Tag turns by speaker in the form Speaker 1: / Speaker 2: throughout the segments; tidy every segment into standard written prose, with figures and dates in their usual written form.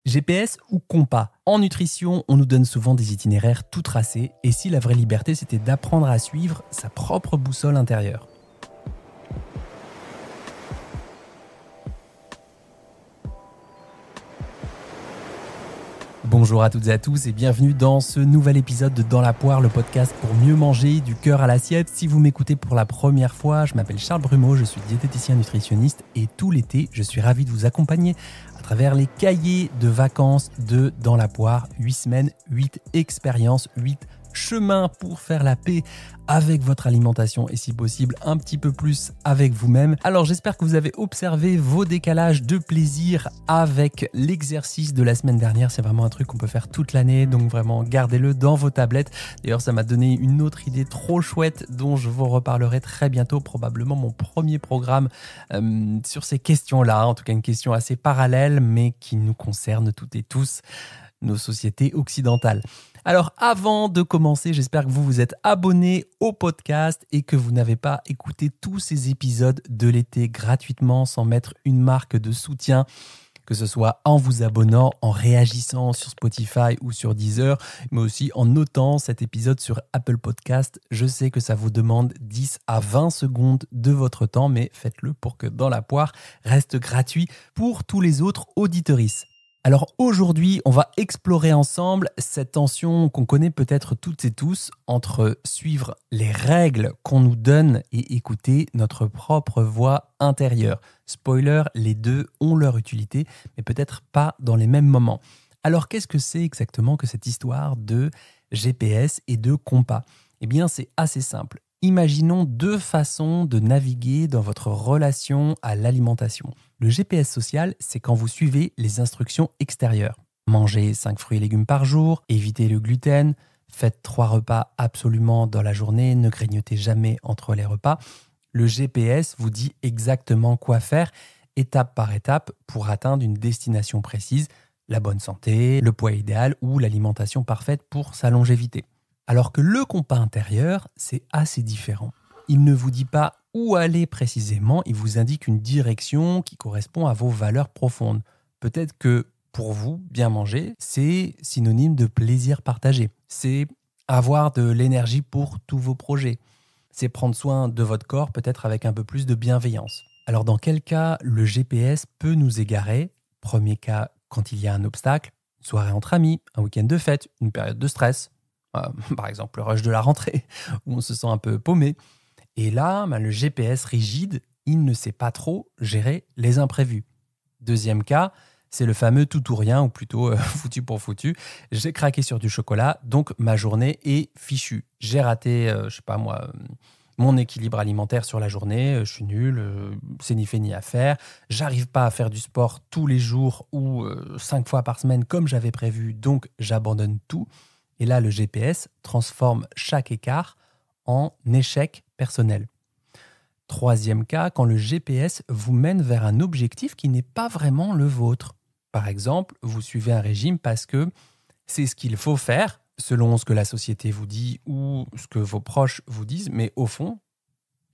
Speaker 1: GPS ou compas? En nutrition, on nous donne souvent des itinéraires tout tracés, et si la vraie liberté c'était d'apprendre à suivre sa propre boussole intérieure? Bonjour à toutes et à tous et bienvenue dans ce nouvel épisode de Dans la poire, le podcast pour mieux manger du cœur à l'assiette. Si vous m'écoutez pour la première fois, je m'appelle Charles Brumeau, je suis diététicien nutritionniste et tout l'été, je suis ravi de vous accompagner à travers les cahiers de vacances de Dans la poire. 8 semaines, 8 expériences, 8 chemins pour faire la paix avec votre alimentation et si possible un petit peu plus avec vous-même. Alors j'espère que vous avez observé vos décalages de plaisir avec l'exercice de la semaine dernière. C'est vraiment un truc qu'on peut faire toute l'année, donc vraiment gardez-le dans vos tablettes. D'ailleurs ça m'a donné une autre idée trop chouette dont je vous reparlerai très bientôt, probablement mon premier programme sur ces questions-là, en tout cas une question assez parallèle mais qui nous concerne toutes et tous, nos sociétés occidentales. Alors avant de commencer, j'espère que vous vous êtes abonnés au podcast et que vous n'avez pas écouté tous ces épisodes de l'été gratuitement sans mettre une marque de soutien, que ce soit en vous abonnant, en réagissant sur Spotify ou sur Deezer, mais aussi en notant cet épisode sur Apple Podcast. Je sais que ça vous demande 10 à 20 secondes de votre temps, mais faites-le pour que Dans la poire reste gratuit pour tous les autres auditeuristes. Alors aujourd'hui, on va explorer ensemble cette tension qu'on connaît peut-être toutes et tous entre suivre les règles qu'on nous donne et écouter notre propre voix intérieure. Spoiler, les deux ont leur utilité, mais peut-être pas dans les mêmes moments. Alors qu'est-ce que c'est exactement que cette histoire de GPS et de compas? Eh bien, c'est assez simple. Imaginons deux façons de naviguer dans votre relation à l'alimentation. Le GPS social, c'est quand vous suivez les instructions extérieures. Mangez 5 fruits et légumes par jour, évitez le gluten, faites 3 repas absolument dans la journée, ne grignotez jamais entre les repas. Le GPS vous dit exactement quoi faire, étape par étape, pour atteindre une destination précise, la bonne santé, le poids idéal ou l'alimentation parfaite pour sa longévité. Alors que le compas intérieur, c'est assez différent. Il ne vous dit pas où aller précisément, il vous indique une direction qui correspond à vos valeurs profondes. Peut-être que pour vous, bien manger, c'est synonyme de plaisir partagé. C'est avoir de l'énergie pour tous vos projets. C'est prendre soin de votre corps, peut-être avec un peu plus de bienveillance. Alors dans quel cas le GPS peut nous égarer? Premier cas, quand il y a un obstacle, une soirée entre amis, un week-end de fête, une période de stress. Par exemple, le rush de la rentrée, où on se sent un peu paumé. Et là, le GPS rigide, il ne sait pas trop gérer les imprévus. Deuxième cas, c'est le fameux tout ou rien, ou plutôt foutu pour foutu. J'ai craqué sur du chocolat, donc ma journée est fichue. J'ai raté, mon équilibre alimentaire sur la journée, je suis nul, c'est ni fait ni à faire. J'arrive pas à faire du sport tous les jours ou 5 fois par semaine comme j'avais prévu, donc j'abandonne tout. Et là, le GPS transforme chaque écart en échec personnel. Troisième cas, quand le GPS vous mène vers un objectif qui n'est pas vraiment le vôtre. Par exemple, vous suivez un régime parce que c'est ce qu'il faut faire, selon ce que la société vous dit ou ce que vos proches vous disent, mais au fond,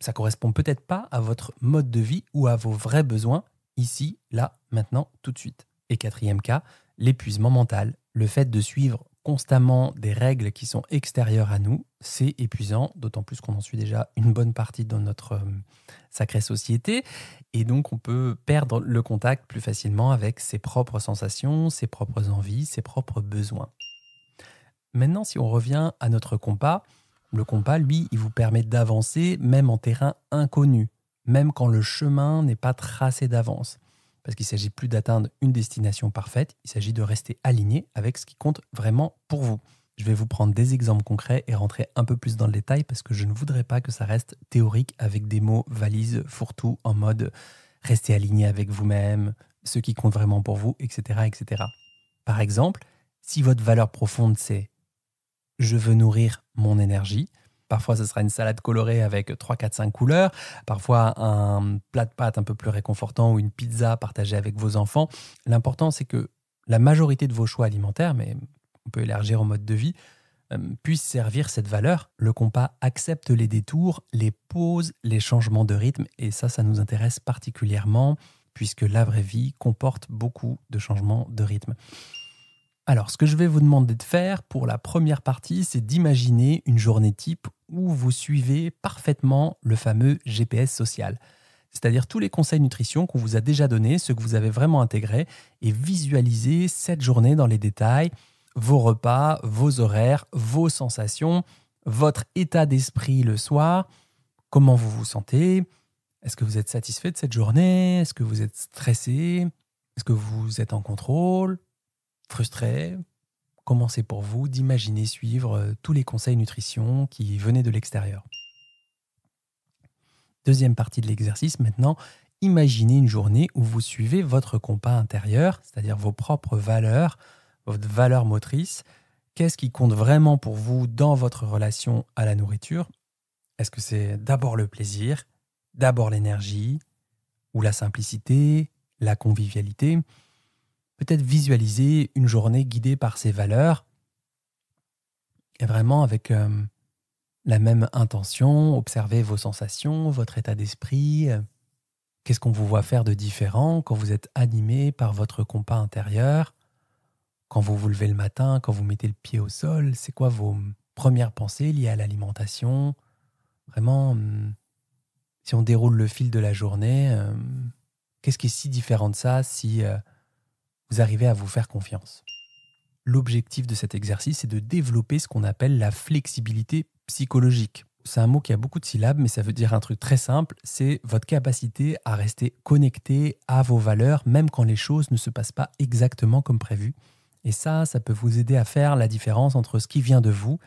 Speaker 1: ça ne correspond peut-être pas à votre mode de vie ou à vos vrais besoins, ici, là, maintenant, tout de suite. Et quatrième cas, l'épuisement mental. Le fait de suivre constamment des règles qui sont extérieures à nous, c'est épuisant, d'autant plus qu'on en suit déjà une bonne partie dans notre sacrée société. Et donc, on peut perdre le contact plus facilement avec ses propres sensations, ses propres envies, ses propres besoins. Maintenant, si on revient à notre compas, le compas, lui, il vous permet d'avancer même en terrain inconnu, même quand le chemin n'est pas tracé d'avance. Parce qu'il ne s'agit plus d'atteindre une destination parfaite, il s'agit de rester aligné avec ce qui compte vraiment pour vous. Je vais vous prendre des exemples concrets et rentrer un peu plus dans le détail parce que je ne voudrais pas que ça reste théorique avec des mots valises, fourre-tout, en mode rester aligné avec vous-même, ce qui compte vraiment pour vous, etc., etc. Par exemple, si votre valeur profonde c'est « je veux nourrir mon énergie », parfois, ce sera une salade colorée avec 3, 4, 5 couleurs. Parfois, un plat de pâtes un peu plus réconfortant ou une pizza partagée avec vos enfants. L'important, c'est que la majorité de vos choix alimentaires, mais on peut élargir au mode de vie, puissent servir cette valeur. Le compas accepte les détours, les pauses, les changements de rythme. Et ça nous intéresse particulièrement puisque la vraie vie comporte beaucoup de changements de rythme. Alors, ce que je vais vous demander de faire pour la première partie, c'est d'imaginer une journée type où vous suivez parfaitement le fameux GPS social. C'est-à-dire tous les conseils nutrition qu'on vous a déjà donnés, ceux que vous avez vraiment intégrés, et visualiser cette journée dans les détails, vos repas, vos horaires, vos sensations, votre état d'esprit le soir, comment vous vous sentez, est-ce que vous êtes satisfait de cette journée, est-ce que vous êtes stressé, est-ce que vous êtes en contrôle, frustré. Comment c'est pour vous d'imaginer suivre tous les conseils nutrition qui venaient de l'extérieur. Deuxième partie de l'exercice maintenant, imaginez une journée où vous suivez votre compas intérieur, c'est-à-dire vos propres valeurs, votre valeur motrice. Qu'est-ce qui compte vraiment pour vous dans votre relation à la nourriture? Est-ce que c'est d'abord le plaisir, d'abord l'énergie, ou la simplicité, la convivialité? Peut-être visualiser une journée guidée par ces valeurs et vraiment avec la même intention, observer vos sensations, votre état d'esprit. Qu'est-ce qu'on vous voit faire de différent quand vous êtes animé par votre compas intérieur? Quand vous vous levez le matin, quand vous mettez le pied au sol, c'est quoi vos premières pensées liées à l'alimentation? Vraiment, si on déroule le fil de la journée, qu'est-ce qui est si différent de ça si vous arrivez à vous faire confiance? L'objectif de cet exercice est de développer ce qu'on appelle la flexibilité psychologique. C'est un mot qui a beaucoup de syllabes, mais ça veut dire un truc très simple, c'est votre capacité à rester connecté à vos valeurs, même quand les choses ne se passent pas exactement comme prévu. Et ça peut vous aider à faire la différence entre ce qui vient de vous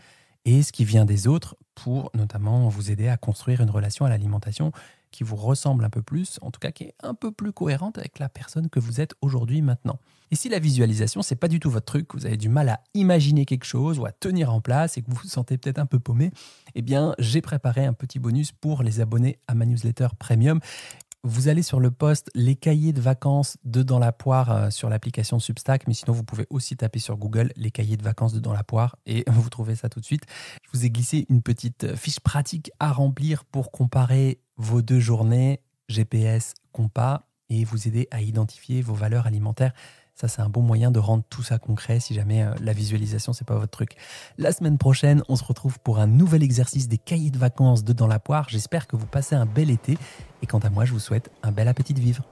Speaker 1: et ce qui vient des autres, pour notamment vous aider à construire une relation à l'alimentation qui vous ressemble un peu plus, en tout cas qui est un peu plus cohérente avec la personne que vous êtes aujourd'hui, maintenant. Et si la visualisation, c'est pas du tout votre truc, vous avez du mal à imaginer quelque chose ou à tenir en place et que vous vous sentez peut-être un peu paumé, eh bien, j'ai préparé un petit bonus pour les abonnés à ma newsletter premium. Vous allez sur le post les cahiers de vacances de Dans la Poire sur l'application Substack, mais sinon vous pouvez aussi taper sur Google les cahiers de vacances de Dans la Poire et vous trouvez ça tout de suite. Je vous ai glissé une petite fiche pratique à remplir pour comparer vos 2 journées GPS compas et vous aider à identifier vos valeurs alimentaires. Ça, c'est un bon moyen de rendre tout ça concret si jamais la visualisation, c'est pas votre truc. La semaine prochaine, on se retrouve pour un nouvel exercice des cahiers de vacances de Dans la Poire. J'espère que vous passez un bel été. Et quant à moi, je vous souhaite un bel appétit de vivre.